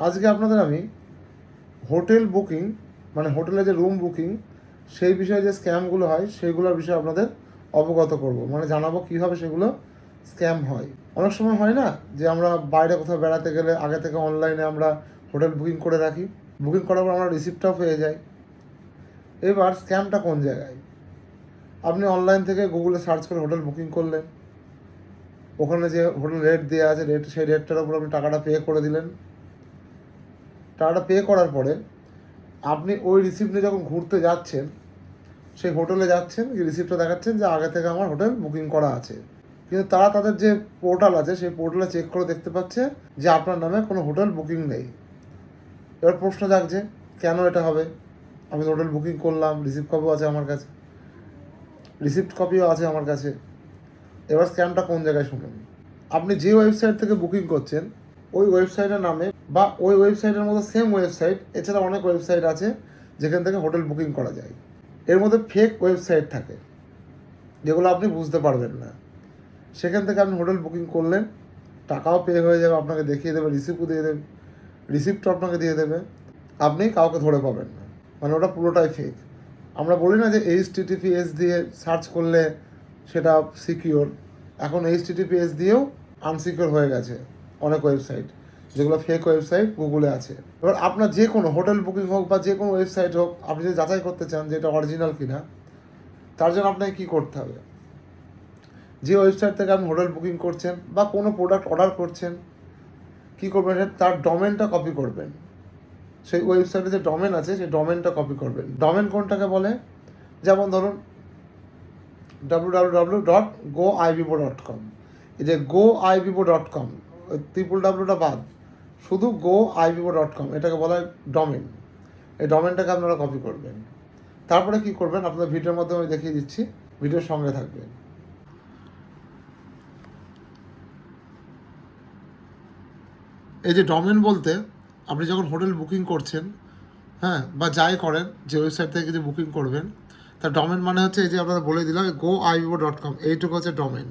আজকে আপনাদের আমি হোটেল বুকিং মানে হোটেলে যে রুম বুকিং সেই বিষয়ে যে স্ক্যামগুলো হয় সেইগুলোর বিষয়ে আপনাদের অবগত করব, মানে জানাবো কীভাবে সেগুলো স্ক্যাম হয়। অনেক সময় হয় না যে আমরা বাইরে কোথাও বেড়াতে গেলে আগে থেকে অনলাইনে আমরা হোটেল বুকিং করে রাখি, বুকিং করার পর আমরা রিসিপ্টটাও পেয়ে যাই। এবার স্ক্যামটা কোন জায়গায়? আপনি অনলাইন থেকে গুগলে সার্চ করে হোটেল বুকিং করলেন, ওখানে যে হোটেল রেট দেওয়া আছে সেই রেটটার উপর আপনি টাকাটা পে করে দিলেন। টাকাটা পে করার পরে আপনি ওই রিসিপ্ট নিয়ে যখন ঘুরতে যাচ্ছেন, সেই হোটেলে যাচ্ছেন, রিসিপ্টটা দেখাচ্ছেন যে আগে থেকে আমার হোটেল বুকিং করা আছে, কিন্তু তারা তাদের যে পোর্টাল আছে সেই পোর্টালে চেক করে দেখতে পাচ্ছে যে আপনার নামে কোনো হোটেল বুকিং নেই। এবার প্রশ্ন জাগছে, কেন এটা হবে? আমি তো হোটেল বুকিং করলাম, রিসিপ্ট কপিও আছে আমার কাছে, এবার স্ক্যামটা কোন জায়গায় শুনুন। আপনি যে ওয়েবসাইট থেকে বুকিং করছেন ওই ওয়েবসাইটের নামে বা ওই ওয়েবসাইটের মতো সেম ওয়েবসাইট, এছাড়া অনেক ওয়েবসাইট আছে যেখান থেকে হোটেল বুকিং করা যায়। এর মধ্যে ফেক ওয়েবসাইট থাকে যেগুলো আপনি বুঝতে পারবেন না। সেখান থেকে আপনি হোটেল বুকিং করলেন, টাকাও পে হয়ে যাবে, আপনাকে দেখিয়ে দেবে, রিসিপ্টও দিয়ে দেবে, রিসিপ্টও আপনাকে দিয়ে দেবে, আপনি কাউকে ধরে পাবেন না, মানে ওটা পুরোটাই ফেক। আমরা বলি না যে HTTPS দিয়ে সার্চ করলে সেটা সিকিওর, এখন HTTPS দিয়েও আনসিকিওর হয়ে গেছে অনেক ওয়েবসাইট, যেগুলো ফেক ওয়েবসাইট গুগলে আছে। এবার আপনার যে কোনো হোটেল বুকিং হোক বা যে কোনো ওয়েবসাইট হোক, আপনি যদি যাচাই করতে চান যে এটা অরিজিনাল কিনা, তার জন্য আপনাকে কী করতে হবে? যে ওয়েবসাইট থেকে আপনি হোটেল বুকিং করছেন বা কোনো প্রোডাক্ট অর্ডার করছেন, কী করবেন? তার ডোমেনটা কপি করবেন। সেই ওয়েবসাইটে যে ডোমেন আছে সেই ডোমেনটা কপি করবেন। ডোমেন কোনটাকে বলে? যেমন ধরুন www.goibibo.com, এই যে goibibo.com, www বাদ, শুধু goibibo.com, এটাকে বলা হয় ডোমেন। এই ডোমেনটাকে আপনারা কপি করবেন। তারপরে কি করবেন আপনাদের ভিডিওর মাধ্যমে আমি দেখিয়ে দিচ্ছি, ভিডিওর সঙ্গে থাকবেন। এই যে ডোমেন বলতে আপনি যখন হোটেল বুকিং করছেন, হ্যাঁ, বা যাই করেন, যে ওয়েবসাইট থেকে যে বুকিং করবেন, তার ডোমেন মানে হচ্ছে এই যে আপনারা বলে দিলাম goibibo.com, এইটুকু হচ্ছে ডোমেন।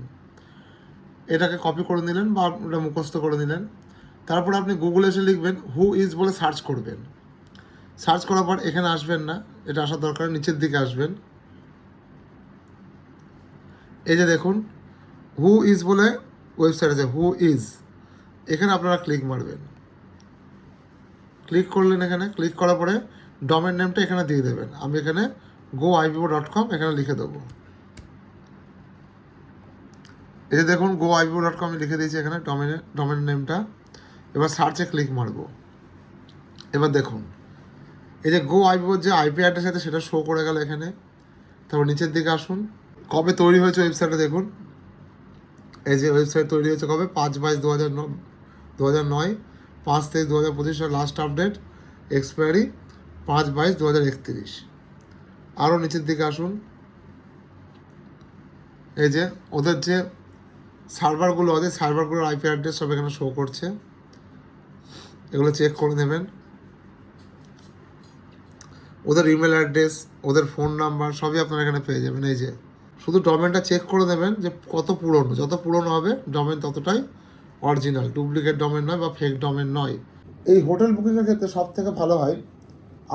এটাকে কপি করে নিলেন বা ওটা মুখস্থ করে নিলেন। তারপর আপনি গুগলে এসে লিখবেন হু ইজ বলে সার্চ করবেন। সার্চ করার পর এখানে আসবেন না, এটা আসার দরকার, নিচের দিকে আসবেন। এই যে দেখুন হু ইজ বলে ওয়েবসাইট আছে, হু ইজ, এখানে আপনারা ক্লিক মারবেন। ক্লিক করলেন, এখানে ক্লিক করার পরে ডোমেন নেমটা এখানে দিয়ে দেবেন। আমি এখানে goibibo.com এখানে লিখে দেবো। এই যে দেখুন goibibo.com আমি লিখে দিয়েছি এখানে ডোমেন নেমটা। এবার সার্চে ক্লিক মারবো। এবার দেখুন এই যে goibibo যে আইপি অ্যাড্রেস আছে সেটা শো করে গেল এখানে। তারপর নিচের দিকে আসুন, কবে তৈরি হয়েছে ওয়েবসাইটটা দেখুন। এই যে ওয়েবসাইট তৈরি হয়েছে কবে? 5/22/2009, 5/23/2025 লাস্ট আপডেট, এক্সপায়ারি 5/22/2031। আরও নিচের দিকে আসুন, এই যে ওদের যে সার্ভারগুলো আছে সার্ভারগুলোর আইপি অ্যাড্রেস সব এখানে শো করছে, এগুলো চেক করে নেবেন। ওদের ইমেল অ্যাড্রেস, ওদের ফোন নাম্বার সবই আপনারা এখানে পেয়ে যাবেন। এই যে শুধু ডোমেনটা চেক করে নেবেন যে কত পুরনো, যত পুরনো হবে ডোমেন ততটাই অরিজিনাল, ডুপ্লিকেট ডোমেন নয় বা ফেক ডোমেন নয়। এই হোটেল বুকিংয়ের ক্ষেত্রে সব থেকে ভালো হয়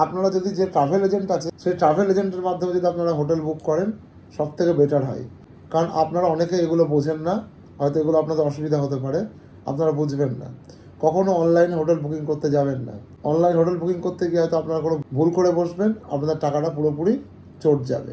আপনারা যদি যে ট্রাভেল এজেন্ট আছে সেই ট্রাভেল এজেন্টের মাধ্যমে যদি আপনারা হোটেল বুক করেন, সব থেকে বেটার হয়। কারণ আপনারা অনেকে এগুলো বোঝেন না, হয়তো এগুলো আপনাদের অসুবিধা হতে পারে, আপনারা বুঝবেন না। কখনো অনলাইনে হোটেল বুকিং করতে যাবেন না। অনলাইন হোটেল বুকিং করতে গিয়ে হয়তো আপনারা কোনো ভুল করে বসবেন, আপনাদের টাকাটা পুরোপুরি চট যাবে।